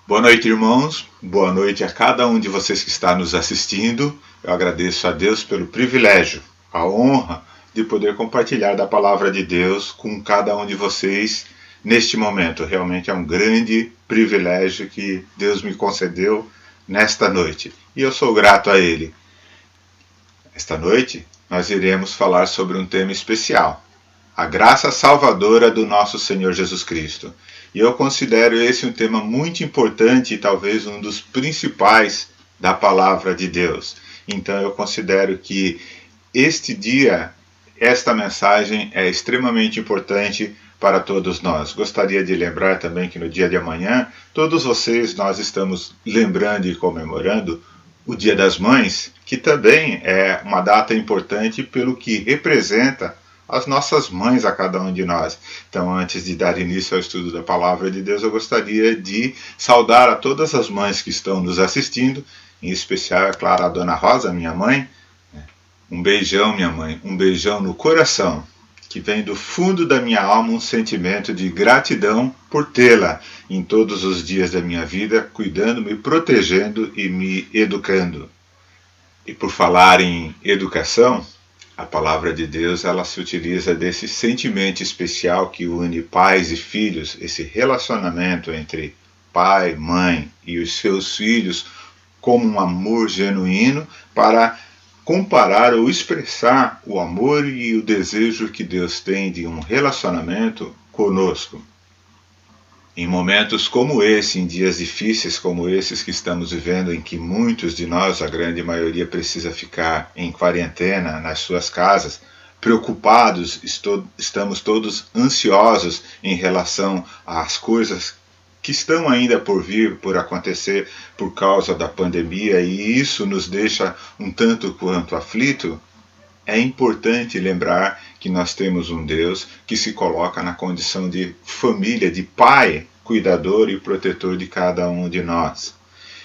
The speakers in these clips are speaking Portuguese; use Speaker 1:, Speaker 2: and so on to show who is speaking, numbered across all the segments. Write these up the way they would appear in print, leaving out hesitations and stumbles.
Speaker 1: Boa noite, irmãos. Boa noite a cada um de vocês que está nos assistindo. Eu agradeço a Deus pelo privilégio, a honra de poder compartilhar da palavra de Deus com cada um de vocês neste momento. Realmente é um grande privilégio que Deus me concedeu nesta noite. E eu sou grato a Ele. Esta noite nós iremos falar sobre um tema especial: a graça salvadora do nosso Senhor Jesus Cristo. E eu considero esse um tema muito importante e talvez um dos principais da palavra de Deus. Então eu considero que este dia, esta mensagem é extremamente importante para todos nós. Gostaria de lembrar também que no dia de amanhã, todos vocês, nós estamos lembrando e comemorando o Dia das Mães, que também é uma data importante pelo que representa as nossas mães a cada um de nós. Então, antes de dar início ao estudo da Palavra de Deus, eu gostaria de saudar a todas as mães que estão nos assistindo, em especial, é claro, a Dona Rosa, minha mãe. Um beijão, minha mãe, um beijão no coração, que vem do fundo da minha alma um sentimento de gratidão por tê-la em todos os dias da minha vida, cuidando-me, protegendo e me educando. E por falar em educação, a palavra de Deus, ela se utiliza desse sentimento especial que une pais e filhos, esse relacionamento entre pai, mãe e os seus filhos, como um amor genuíno, para comparar ou expressar o amor e o desejo que Deus tem de um relacionamento conosco. Em momentos como esse, em dias difíceis como esses que estamos vivendo, em que muitos de nós, a grande maioria, precisa ficar em quarentena nas suas casas, preocupados, estamos todos ansiosos em relação às coisas que estão ainda por vir, por acontecer por causa da pandemia, e isso nos deixa um tanto quanto aflito. É importante lembrar que nós temos um Deus que se coloca na condição de família, de pai, cuidador e protetor de cada um de nós.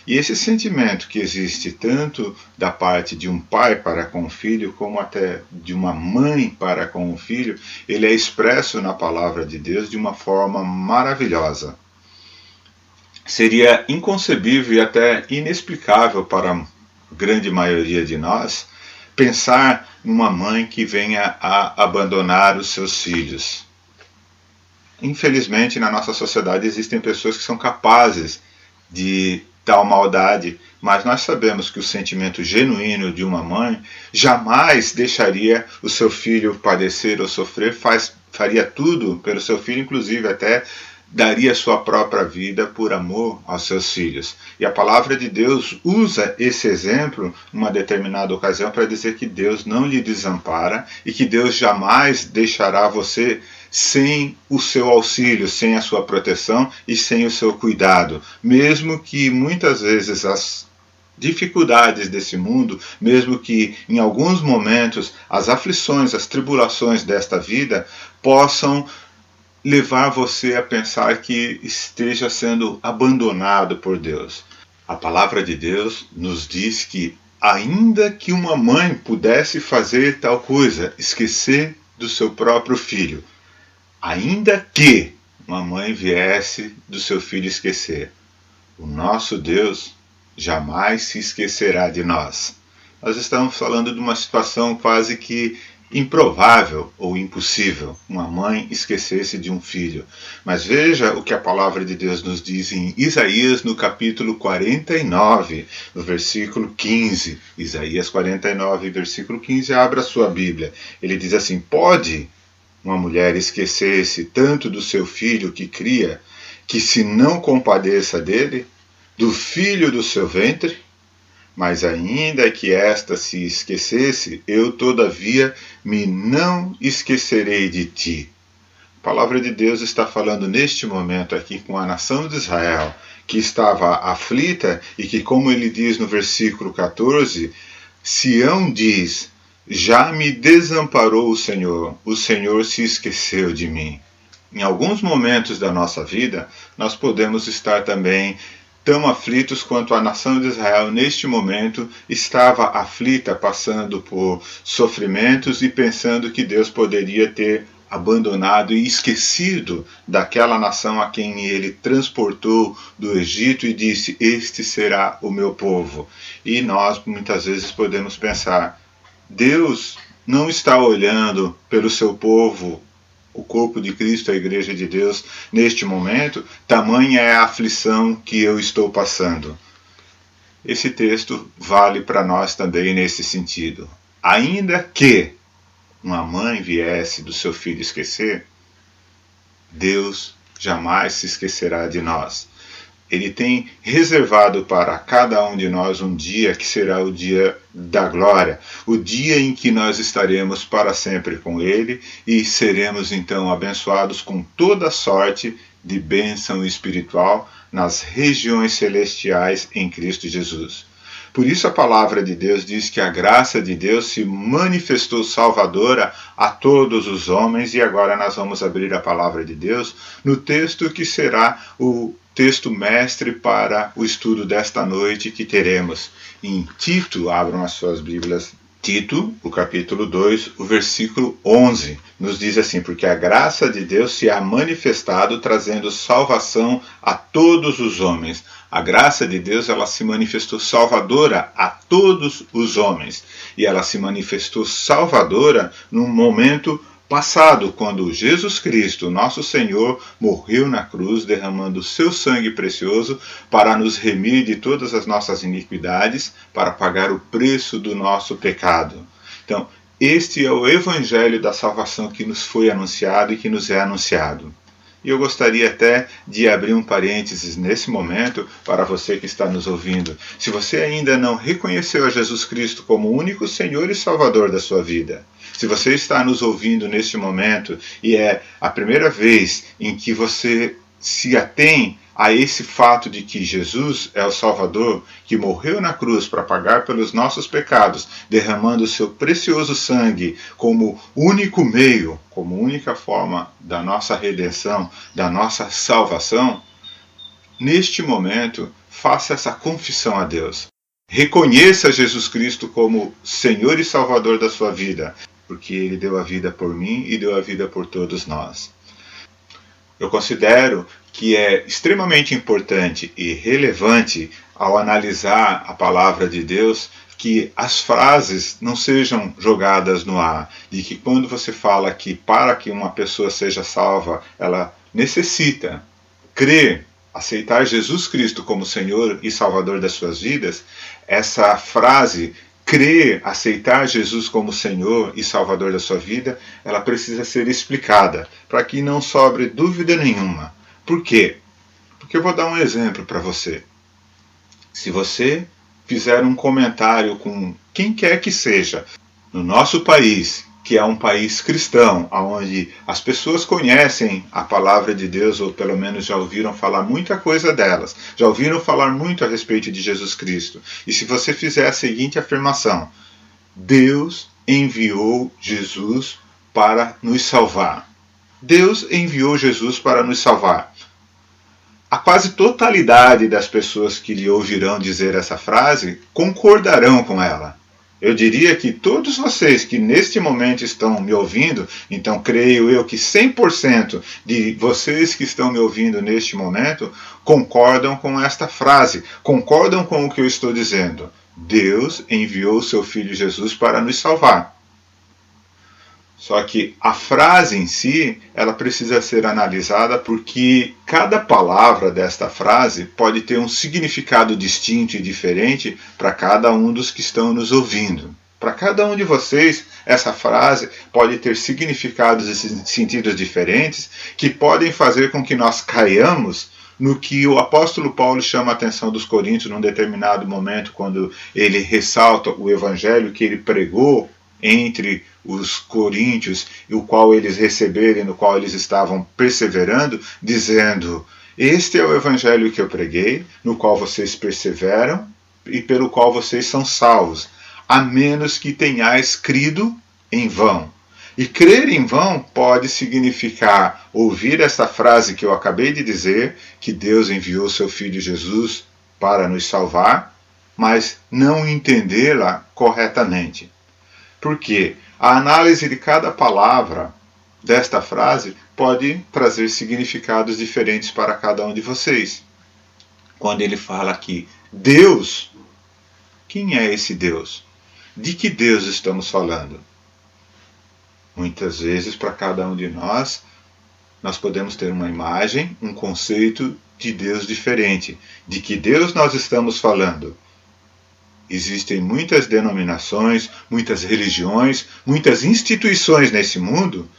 Speaker 1: E esse sentimento que existe tanto da parte de um pai para com o filho, como até de uma mãe para com o filho, ele é expresso na palavra de Deus de uma forma maravilhosa. Seria inconcebível e até inexplicável para a grande maioria de nós pensar numa mãe que venha a abandonar os seus filhos. Infelizmente, na nossa sociedade existem pessoas que são capazes de tal maldade, mas nós sabemos que o sentimento genuíno de uma mãe jamais deixaria o seu filho padecer ou sofrer, faria tudo pelo seu filho, inclusive até daria sua própria vida por amor aos seus filhos. E a palavra de Deus usa esse exemplo numa determinada ocasião para dizer que Deus não lhe desampara e que Deus jamais deixará você sem o seu auxílio, sem a sua proteção e sem o seu cuidado. Mesmo que muitas vezes as dificuldades desse mundo, mesmo que em alguns momentos as aflições, as tribulações desta vida possam levar você a pensar que esteja sendo abandonado por Deus. A palavra de Deus nos diz que ainda que uma mãe pudesse fazer tal coisa, esquecer do seu próprio filho, ainda que uma mãe viesse do seu filho esquecer, o nosso Deus jamais se esquecerá de nós. Nós estamos falando de uma situação quase que improvável ou impossível, uma mãe esquecer-se de um filho. Mas veja o que a palavra de Deus nos diz em Isaías, no capítulo 49, no versículo 15. Isaías 49, versículo 15, abra a sua Bíblia. Ele diz assim: pode uma mulher esquecer-se tanto do seu filho que cria, que se não compadeça dele, do filho do seu ventre? Mas ainda que esta se esquecesse, eu todavia me não esquecerei de ti. A palavra de Deus está falando neste momento aqui com a nação de Israel, que estava aflita e que, como ele diz no versículo 14, Sião diz: já me desamparou o Senhor se esqueceu de mim. Em alguns momentos da nossa vida, nós podemos estar também tão aflitos quanto a nação de Israel neste momento estava aflita, passando por sofrimentos e pensando que Deus poderia ter abandonado e esquecido daquela nação a quem ele transportou do Egito e disse: este será o meu povo. E nós muitas vezes podemos pensar: Deus não está olhando pelo seu povo, o corpo de Cristo, a igreja de Deus, neste momento, tamanha é a aflição que eu estou passando. Esse texto vale para nós também nesse sentido. Ainda que uma mãe viesse do seu filho esquecer, Deus jamais se esquecerá de nós. Ele tem reservado para cada um de nós um dia que será o dia da glória, o dia em que nós estaremos para sempre com Ele e seremos então abençoados com toda sorte de bênção espiritual nas regiões celestiais em Cristo Jesus. Por isso a palavra de Deus diz que a graça de Deus se manifestou salvadora a todos os homens, e agora nós vamos abrir a palavra de Deus no texto que será o texto mestre para o estudo desta noite que teremos. Em Tito, abram as suas Bíblias, Tito, o capítulo 2, o versículo 11, nos diz assim: porque a graça de Deus se há manifestado trazendo salvação a todos os homens. A graça de Deus, ela se manifestou salvadora a todos os homens. E ela se manifestou salvadora num momento passado, quando Jesus Cristo, nosso Senhor, morreu na cruz, derramando o seu sangue precioso para nos remir de todas as nossas iniquidades, para pagar o preço do nosso pecado. Então, este é o evangelho da salvação que nos foi anunciado e que nos é anunciado. E eu gostaria até de abrir um parênteses nesse momento para você que está nos ouvindo. Se você ainda não reconheceu a Jesus Cristo como o único Senhor e Salvador da sua vida, se você está nos ouvindo neste momento e é a primeira vez em que você se atém a esse fato de que Jesus é o Salvador, que morreu na cruz para pagar pelos nossos pecados, derramando o seu precioso sangue como único meio, como única forma da nossa redenção, da nossa salvação, neste momento, faça essa confissão a Deus. Reconheça Jesus Cristo como Senhor e Salvador da sua vida, porque Ele deu a vida por mim e deu a vida por todos nós. Eu considero que é extremamente importante e relevante ao analisar a palavra de Deus que as frases não sejam jogadas no ar, de que quando você fala que para que uma pessoa seja salva, ela necessita crer, aceitar Jesus Cristo como Senhor e Salvador das suas vidas, essa frase, crer, aceitar Jesus como Senhor e Salvador da sua vida, ela precisa ser explicada, para que não sobre dúvida nenhuma. Por quê? Porque eu vou dar um exemplo para você. Se você fizer um comentário com quem quer que seja, no nosso país, que é um país cristão, onde as pessoas conhecem a palavra de Deus, ou pelo menos já ouviram falar muita coisa delas, já ouviram falar muito a respeito de Jesus Cristo. E se você fizer a seguinte afirmação: Deus enviou Jesus para nos salvar. Deus enviou Jesus para nos salvar. A quase totalidade das pessoas que lhe ouvirão dizer essa frase concordarão com ela. Eu diria que todos vocês que neste momento estão me ouvindo, então creio eu que 100% de vocês que estão me ouvindo neste momento concordam com esta frase, concordam com o que eu estou dizendo. Deus enviou o seu Filho Jesus para nos salvar. Só que a frase em si, ela precisa ser analisada porque cada palavra desta frase pode ter um significado distinto e diferente para cada um dos que estão nos ouvindo. Para cada um de vocês, essa frase pode ter significados e sentidos diferentes que podem fazer com que nós caiamos no que o apóstolo Paulo chama a atenção dos coríntios num determinado momento, quando ele ressalta o evangelho que ele pregou entre os coríntios, e o qual eles receberam, no qual eles estavam perseverando, dizendo: este é o evangelho que eu preguei, no qual vocês perseveram e pelo qual vocês são salvos, a menos que tenhais crido em vão. E crer em vão pode significar ouvir esta frase que eu acabei de dizer, que Deus enviou seu Filho Jesus para nos salvar, mas não entendê-la corretamente. Porque a análise de cada palavra desta frase pode trazer significados diferentes para cada um de vocês. Quando ele fala aqui, Deus, quem é esse Deus? De que Deus estamos falando? Muitas vezes, para cada um de nós podemos ter uma imagem, um conceito de Deus diferente. De que Deus nós estamos falando? Existem muitas denominações, muitas religiões, muitas instituições nesse mundo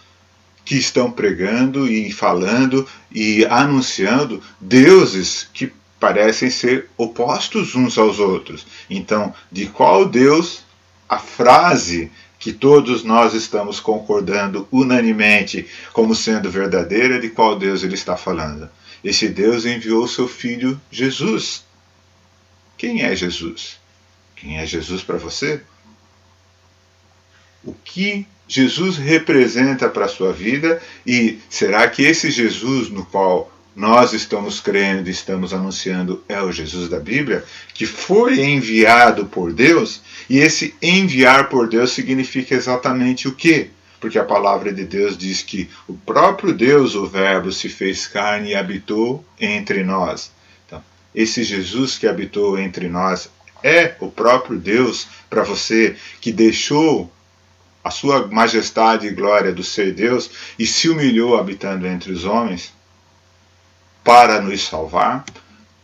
Speaker 1: que estão pregando e falando e anunciando deuses que parecem ser opostos uns aos outros. Então, de qual Deus a frase que todos nós estamos concordando unanimemente como sendo verdadeira, de qual Deus ele está falando? Esse Deus enviou seu Filho Jesus. Quem é Jesus? Quem é Jesus para você? O que Jesus representa para a sua vida, e será que esse Jesus no qual nós estamos crendo e estamos anunciando é o Jesus da Bíblia, que foi enviado por Deus? E esse enviar por Deus significa exatamente o quê? Porque a palavra de Deus diz que o próprio Deus, o Verbo, se fez carne e habitou entre nós. Então, esse Jesus que habitou entre nós é o próprio Deus para você, que deixou a sua majestade e glória do ser Deus e se humilhou habitando entre os homens para nos salvar?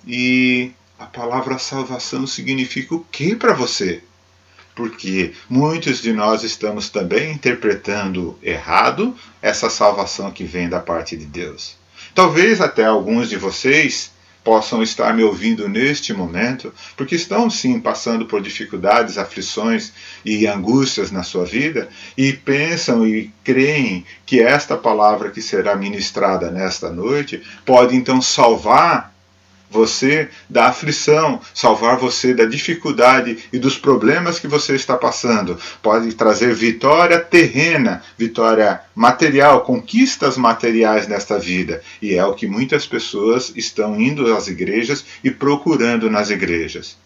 Speaker 1: E a palavra salvação significa o que para você? Porque muitos de nós estamos também interpretando errado essa salvação que vem da parte de Deus. Talvez até alguns de vocês possam estar me ouvindo neste momento, porque estão sim passando por dificuldades, aflições e angústias na sua vida, e pensam e creem que esta palavra que será ministrada nesta noite pode então salvar você da aflição, salvar você da dificuldade e dos problemas que você está passando. Pode trazer vitória terrena, vitória material, conquistas materiais nesta vida. E é o que muitas pessoas estão indo às igrejas e procurando nas igrejas.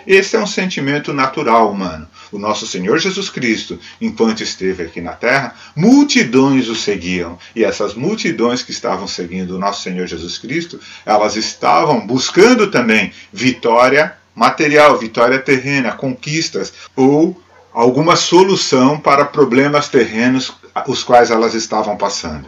Speaker 1: Esse é um sentimento natural humano. O nosso Senhor Jesus Cristo, enquanto esteve aqui na terra, multidões o seguiam. E essas multidões que estavam seguindo o nosso Senhor Jesus Cristo, elas estavam buscando também vitória material, vitória terrena, conquistas ou alguma solução para problemas terrenos os quais elas estavam passando.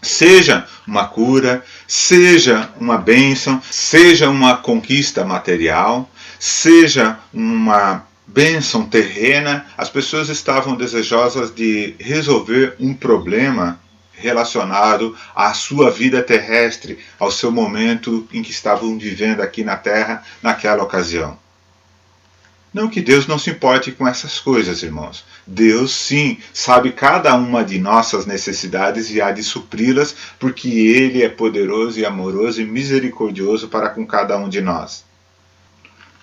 Speaker 1: Seja uma cura, seja uma bênção, seja uma conquista material, seja uma bênção terrena, as pessoas estavam desejosas de resolver um problema relacionado à sua vida terrestre, ao seu momento em que estavam vivendo aqui na Terra naquela ocasião. Não que Deus não se importe com essas coisas, irmãos. Deus, sim, sabe cada uma de nossas necessidades e há de supri-las, porque Ele é poderoso e amoroso e misericordioso para com cada um de nós.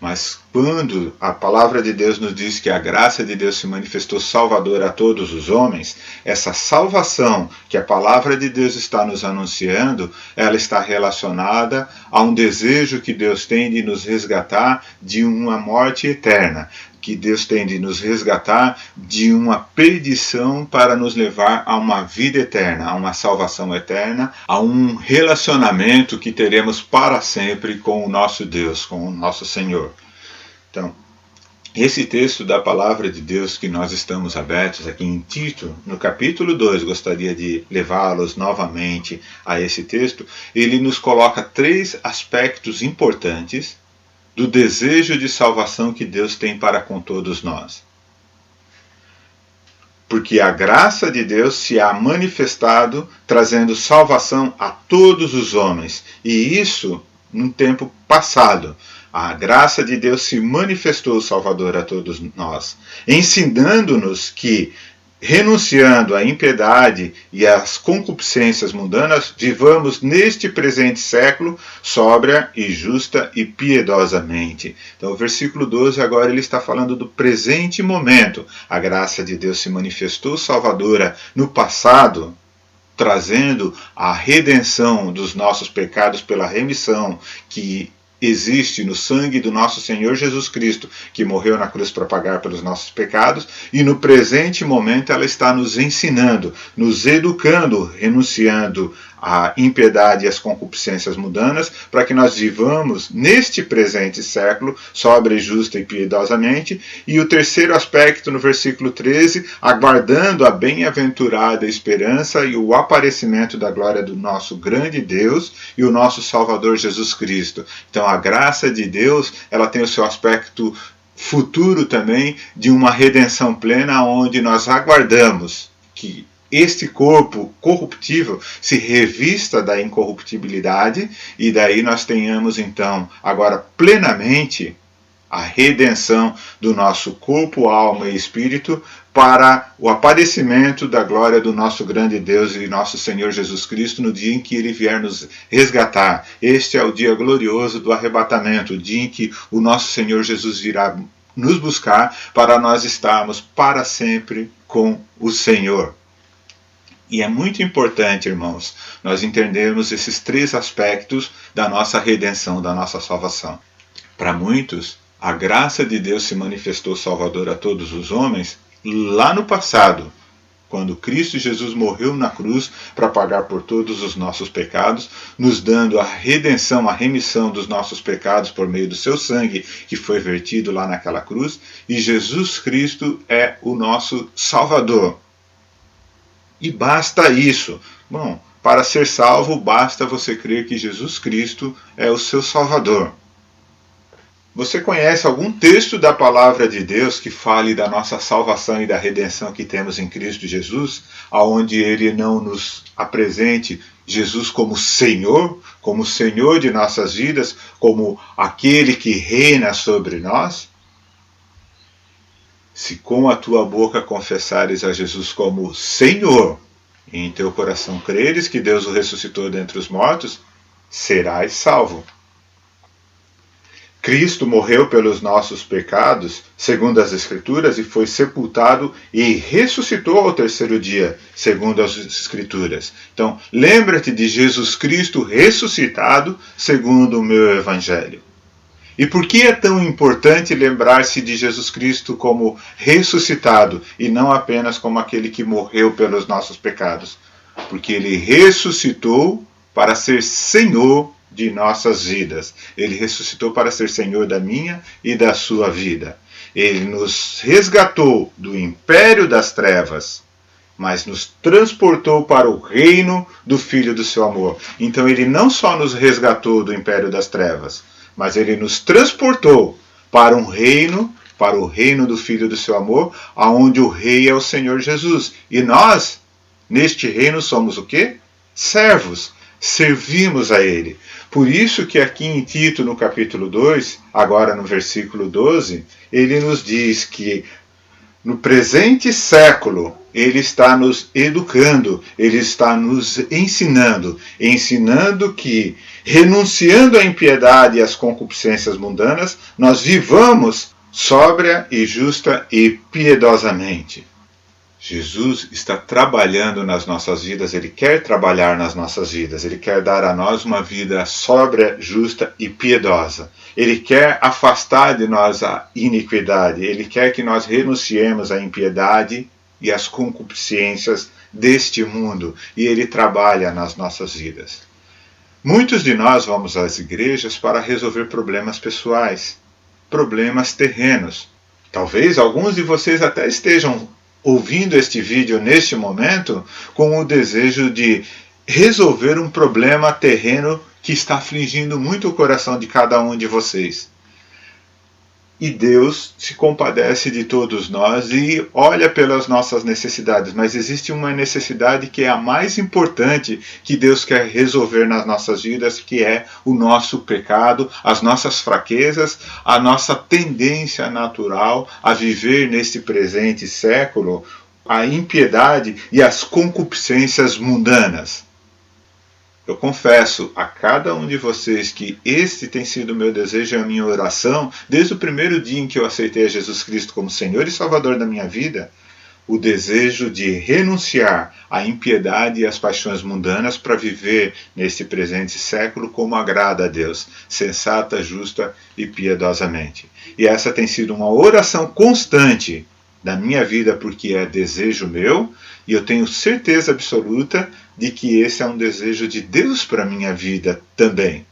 Speaker 1: Mas quando a palavra de Deus nos diz que a graça de Deus se manifestou salvadora a todos os homens, essa salvação que a palavra de Deus está nos anunciando, ela está relacionada a um desejo que Deus tem de nos resgatar de uma morte eterna, que Deus tem de nos resgatar de uma perdição para nos levar a uma vida eterna, a uma salvação eterna, a um relacionamento que teremos para sempre com o nosso Deus, com o nosso Senhor. Então, esse texto da palavra de Deus que nós estamos abertos aqui em Tito, no capítulo 2, gostaria de levá-los novamente a esse texto, ele nos coloca 3 aspectos importantes do desejo de salvação que Deus tem para com todos nós. Porque a graça de Deus se há manifestado, trazendo salvação a todos os homens. E isso num tempo passado. A graça de Deus se manifestou salvadora a todos nós, ensinando-nos que, renunciando à impiedade e às concupiscências mundanas, vivamos neste presente século sóbria e justa e piedosamente. Então o versículo 12 agora ele está falando do presente momento. A graça de Deus se manifestou salvadora no passado, trazendo a redenção dos nossos pecados pela remissão que existe no sangue do nosso Senhor Jesus Cristo, que morreu na cruz para pagar pelos nossos pecados, e no presente momento ela está nos ensinando, nos educando, renunciando à impiedade e às concupiscências mundanas, para que nós vivamos neste presente século, sóbria, justa e piedosamente. E o terceiro aspecto, no versículo 13, aguardando a bem-aventurada esperança e o aparecimento da glória do nosso grande Deus e o nosso Salvador Jesus Cristo. Então a graça de Deus, ela tem o seu aspecto futuro também, de uma redenção plena, onde nós aguardamos que este corpo corruptível se revista da incorruptibilidade, e daí nós tenhamos então agora plenamente a redenção do nosso corpo, alma e espírito, para o aparecimento da glória do nosso grande Deus e nosso Senhor Jesus Cristo no dia em que Ele vier nos resgatar. Este é o dia glorioso do arrebatamento, o dia em que o nosso Senhor Jesus virá nos buscar para nós estarmos para sempre com o Senhor. E é muito importante, irmãos, nós entendermos esses três aspectos da nossa redenção, da nossa salvação. Para muitos, a graça de Deus se manifestou salvadora a todos os homens lá no passado, quando Cristo Jesus morreu na cruz para pagar por todos os nossos pecados, nos dando a redenção, a remissão dos nossos pecados por meio do seu sangue que foi vertido lá naquela cruz, e Jesus Cristo é o nosso Salvador. E basta isso. Bom, para ser salvo, basta você crer que Jesus Cristo é o seu Salvador. Você conhece algum texto da palavra de Deus que fale da nossa salvação e da redenção que temos em Cristo Jesus, aonde Ele não nos apresente Jesus como Senhor de nossas vidas, como aquele que reina sobre nós? Se com a tua boca confessares a Jesus como Senhor, e em teu coração creres que Deus o ressuscitou dentre os mortos, serás salvo. Cristo morreu pelos nossos pecados, segundo as Escrituras, e foi sepultado e ressuscitou ao terceiro dia, segundo as Escrituras. Então, lembra-te de Jesus Cristo ressuscitado, segundo o meu Evangelho. E por que é tão importante lembrar-se de Jesus Cristo como ressuscitado e não apenas como aquele que morreu pelos nossos pecados? Porque Ele ressuscitou para ser Senhor de nossas vidas. Ele ressuscitou para ser Senhor da minha e da sua vida. Ele nos resgatou do império das trevas, mas nos transportou para o reino do Filho do seu amor. Então Ele não só nos resgatou do império das trevas, mas Ele nos transportou para um reino, para o reino do Filho do seu amor, aonde o rei é o Senhor Jesus. E nós, neste reino, somos o quê? Servos. Servimos a Ele. Por isso que aqui em Tito, no capítulo 2, agora no versículo 12, ele nos diz que no presente século, Ele está nos educando, Ele está nos ensinando que, renunciando à impiedade e às concupiscências mundanas, nós vivamos sóbria e justa e piedosamente. Jesus está trabalhando nas nossas vidas, Ele quer trabalhar nas nossas vidas, Ele quer dar a nós uma vida sóbria, justa e piedosa. Ele quer afastar de nós a iniquidade, Ele quer que nós renunciemos à impiedade e às concupiscências deste mundo, e Ele trabalha nas nossas vidas. Muitos de nós vamos às igrejas para resolver problemas pessoais, problemas terrenos. Talvez alguns de vocês até estejam ouvindo este vídeo neste momento com o desejo de resolver um problema terreno que está afligindo muito o coração de cada um de vocês. E Deus se compadece de todos nós e olha pelas nossas necessidades, mas existe uma necessidade que é a mais importante que Deus quer resolver nas nossas vidas, que é o nosso pecado, as nossas fraquezas, a nossa tendência natural a viver neste presente século, a impiedade e as concupiscências mundanas. Eu confesso a cada um de vocês que este tem sido o meu desejo e a minha oração desde o primeiro dia em que eu aceitei a Jesus Cristo como Senhor e Salvador da minha vida, o desejo de renunciar à impiedade e às paixões mundanas para viver neste presente século como agrada a Deus, sensata, justa e piedosamente. E essa tem sido uma oração constante da minha vida, porque é desejo meu, e eu tenho certeza absoluta de que esse é um desejo de Deus para a minha vida também.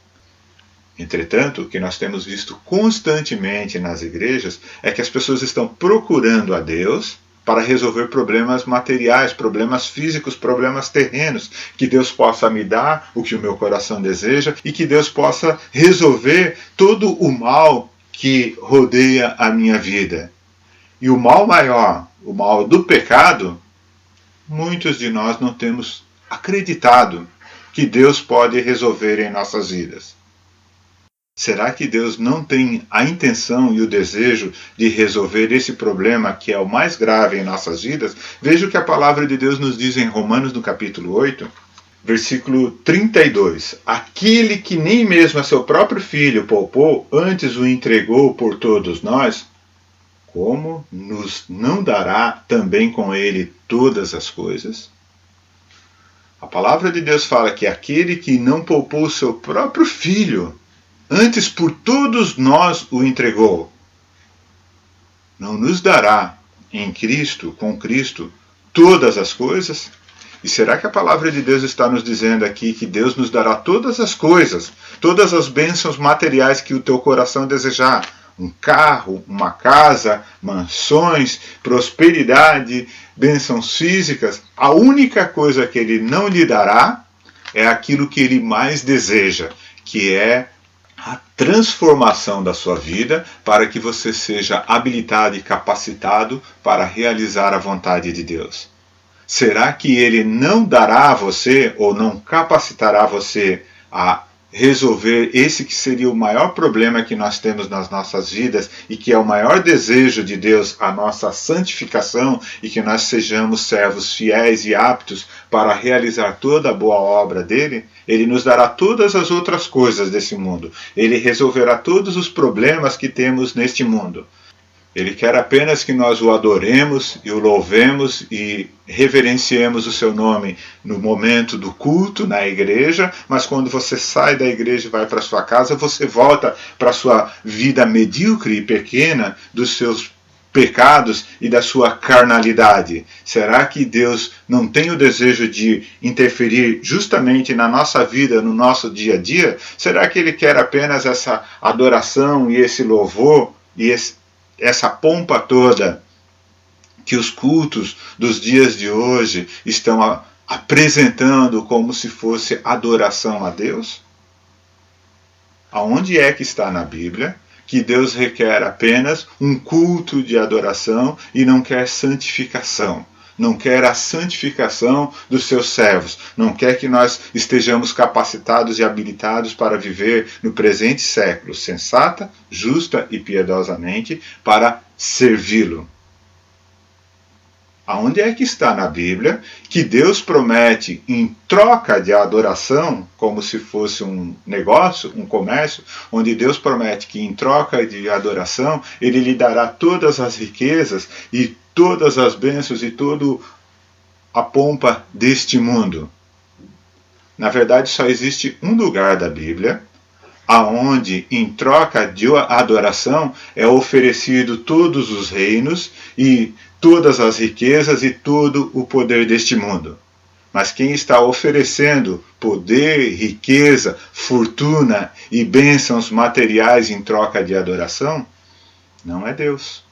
Speaker 1: Entretanto, o que nós temos visto constantemente nas igrejas é que as pessoas estão procurando a Deus para resolver problemas materiais, problemas físicos, problemas terrenos, que Deus possa me dar o que o meu coração deseja e que Deus possa resolver todo o mal que rodeia a minha vida. E o mal maior, o mal do pecado, muitos de nós não temos acreditado que Deus pode resolver em nossas vidas. Será que Deus não tem a intenção e o desejo de resolver esse problema que é o mais grave em nossas vidas? Veja o que a palavra de Deus nos diz em Romanos, no capítulo 8, versículo 32. Aquele que nem mesmo a seu próprio filho poupou, antes o entregou por todos nós, como nos não dará também com ele todas as coisas? A palavra de Deus fala que aquele que não poupou o seu próprio filho, antes por todos nós o entregou, não nos dará em Cristo, com Cristo, todas as coisas? E será que a palavra de Deus está nos dizendo aqui que Deus nos dará todas as coisas, todas as bênçãos materiais que o teu coração desejar? Um carro, uma casa, mansões, prosperidade, bênçãos físicas. A única coisa que Ele não lhe dará é aquilo que Ele mais deseja, que é a transformação da sua vida para que você seja habilitado e capacitado para realizar a vontade de Deus. Será que Ele não dará a você ou não capacitará você a resolver esse que seria o maior problema que nós temos nas nossas vidas e que é o maior desejo de Deus, a nossa santificação, e que nós sejamos servos fiéis e aptos para realizar toda a boa obra dele? Ele nos dará todas as outras coisas desse mundo. Ele resolverá todos os problemas que temos neste mundo. Ele quer apenas que nós o adoremos e o louvemos e reverenciemos o seu nome no momento do culto, na igreja, mas quando você sai da igreja e vai para sua casa, você volta para a sua vida medíocre e pequena, dos seus pecados e da sua carnalidade. Será que Deus não tem o desejo de interferir justamente na nossa vida, no nosso dia a dia? Será que Ele quer apenas essa adoração e esse louvor e essa pompa toda que os cultos dos dias de hoje estão apresentando como se fosse adoração a Deus? Aonde é que está na Bíblia que Deus requer apenas um culto de adoração e não quer santificação? Não quer a santificação dos seus servos, não quer que nós estejamos capacitados e habilitados para viver no presente século, sensata, justa e piedosamente, para servi-lo. Aonde é que está na Bíblia que Deus promete, em troca de adoração, como se fosse um negócio, um comércio, onde Deus promete que em troca de adoração, Ele lhe dará todas as riquezas e todas as bênçãos e toda a pompa deste mundo? Na verdade, só existe um lugar da Bíblia aonde, em troca de adoração, é oferecido todos os reinos e todas as riquezas e todo o poder deste mundo. Mas quem está oferecendo poder, riqueza, fortuna e bênçãos materiais em troca de adoração não é Deus.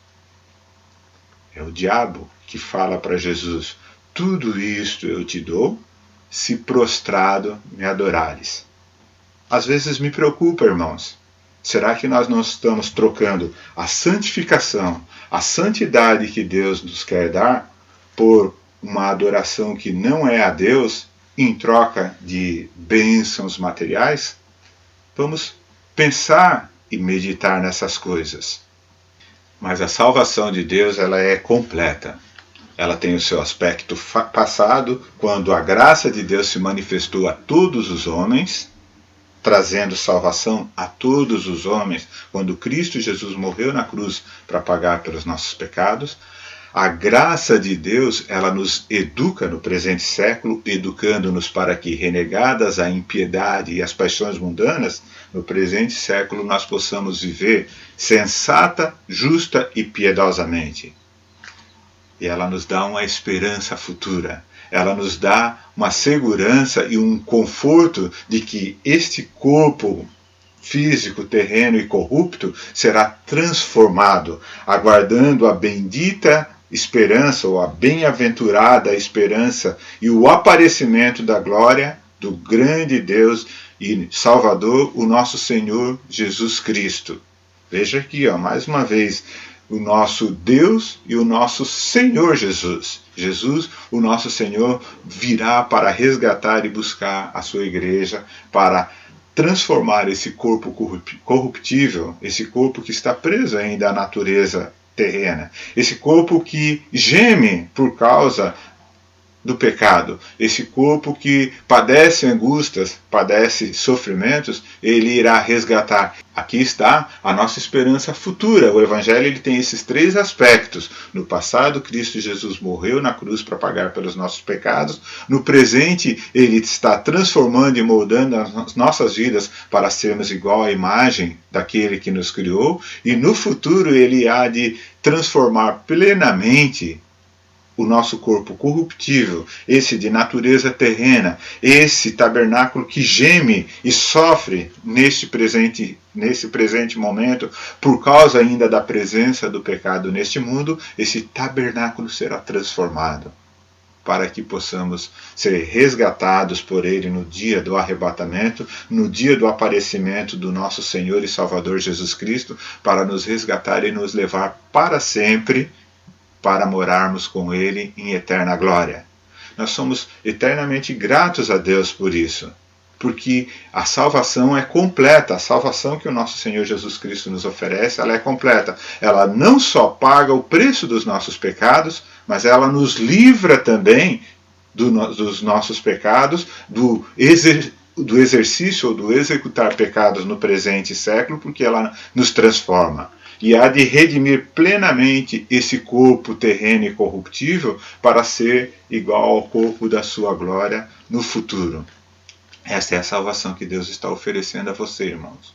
Speaker 1: É o diabo que fala para Jesus: tudo isto eu te dou, se prostrado me adorares. Às vezes me preocupa, irmãos. Será que nós não estamos trocando a santificação, a santidade que Deus nos quer dar, por uma adoração que não é a Deus, em troca de bênçãos materiais? Vamos pensar e meditar nessas coisas. Mas a salvação de Deus, ela é completa. Ela tem o seu aspecto passado, quando a graça de Deus se manifestou a todos os homens, trazendo salvação a todos os homens, quando Cristo Jesus morreu na cruz para pagar pelos nossos pecados. A graça de Deus, ela nos educa no presente século, educando-nos para que, renegadas a impiedade e as paixões mundanas, no presente século nós possamos viver sensata, justa e piedosamente. E ela nos dá uma esperança futura. Ela nos dá uma segurança e um conforto de que este corpo físico, terreno e corrupto será transformado, aguardando a bendita esperança, ou a bem-aventurada esperança e o aparecimento da glória do grande Deus e Salvador, o nosso Senhor Jesus Cristo. Veja aqui, mais uma vez, o nosso Deus e o nosso Senhor Jesus. Jesus, o nosso Senhor, virá para resgatar e buscar a sua igreja, para transformar esse corpo corruptível, esse corpo que está preso ainda à natureza terrena, esse corpo que geme por causa do pecado, esse corpo que padece angústias, padece sofrimentos, ele irá resgatar. Aqui está a nossa esperança futura. O Evangelho ele tem esses três aspectos. No passado, Cristo Jesus morreu na cruz para pagar pelos nossos pecados. No presente, ele está transformando e moldando as nossas vidas para sermos igual à imagem daquele que nos criou. E no futuro, ele há de transformar plenamente o nosso corpo corruptível, esse de natureza terrena, esse tabernáculo que geme e sofre nesse presente momento, por causa ainda da presença do pecado neste mundo, esse tabernáculo será transformado, para que possamos ser resgatados por Ele no dia do arrebatamento, no dia do aparecimento do nosso Senhor e Salvador Jesus Cristo, para nos resgatar e nos levar para sempre, para morarmos com Ele em eterna glória. Nós somos eternamente gratos a Deus por isso, porque a salvação é completa. A salvação que o nosso Senhor Jesus Cristo nos oferece, ela é completa. Ela não só paga o preço dos nossos pecados, mas ela nos livra também dos nossos pecados, do exercício ou do executar pecados no presente século, porque ela nos transforma. E há de redimir plenamente esse corpo terreno e corruptível para ser igual ao corpo da sua glória no futuro. Esta é a salvação que Deus está oferecendo a você, irmãos.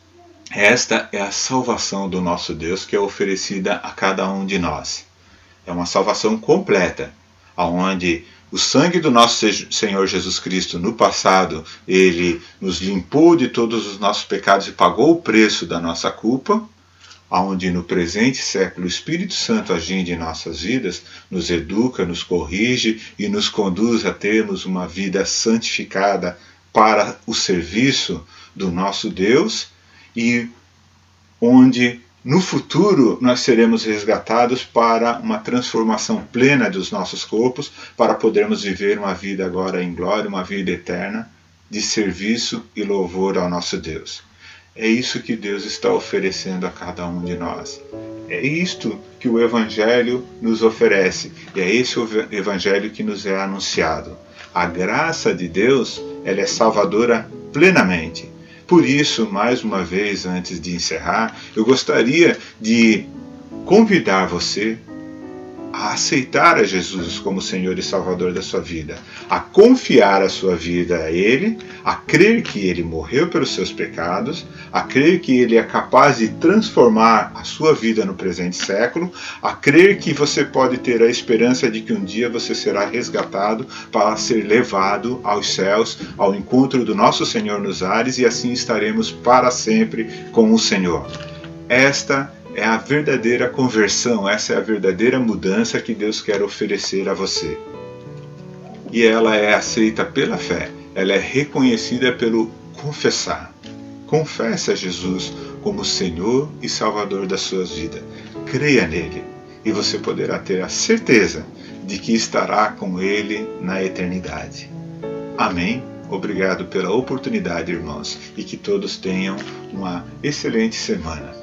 Speaker 1: Esta é a salvação do nosso Deus que é oferecida a cada um de nós. É uma salvação completa, onde o sangue do nosso Senhor Jesus Cristo no passado, ele nos limpou de todos os nossos pecados e pagou o preço da nossa culpa, onde no presente século o Espírito Santo agindo em nossas vidas, nos educa, nos corrige e nos conduz a termos uma vida santificada para o serviço do nosso Deus, e onde no futuro nós seremos resgatados para uma transformação plena dos nossos corpos, para podermos viver uma vida agora em glória, uma vida eterna de serviço e louvor ao nosso Deus. É isso que Deus está oferecendo a cada um de nós. É isto que o Evangelho nos oferece. E é esse o Evangelho que nos é anunciado. A graça de Deus, ela é salvadora plenamente. Por isso, mais uma vez, antes de encerrar, eu gostaria de convidar você a aceitar a Jesus como Senhor e Salvador da sua vida, a confiar a sua vida a Ele, a crer que Ele morreu pelos seus pecados, a crer que Ele é capaz de transformar a sua vida no presente século, a crer que você pode ter a esperança de que um dia você será resgatado para ser levado aos céus, ao encontro do nosso Senhor nos ares, e assim estaremos para sempre com o Senhor. Esta é a verdadeira conversão, essa é a verdadeira mudança que Deus quer oferecer a você. E ela é aceita pela fé, ela é reconhecida pelo confessar. Confesse a Jesus como Senhor e Salvador das suas vidas. Creia nele e você poderá ter a certeza de que estará com Ele na eternidade. Amém? Obrigado pela oportunidade, irmãos, e que todos tenham uma excelente semana.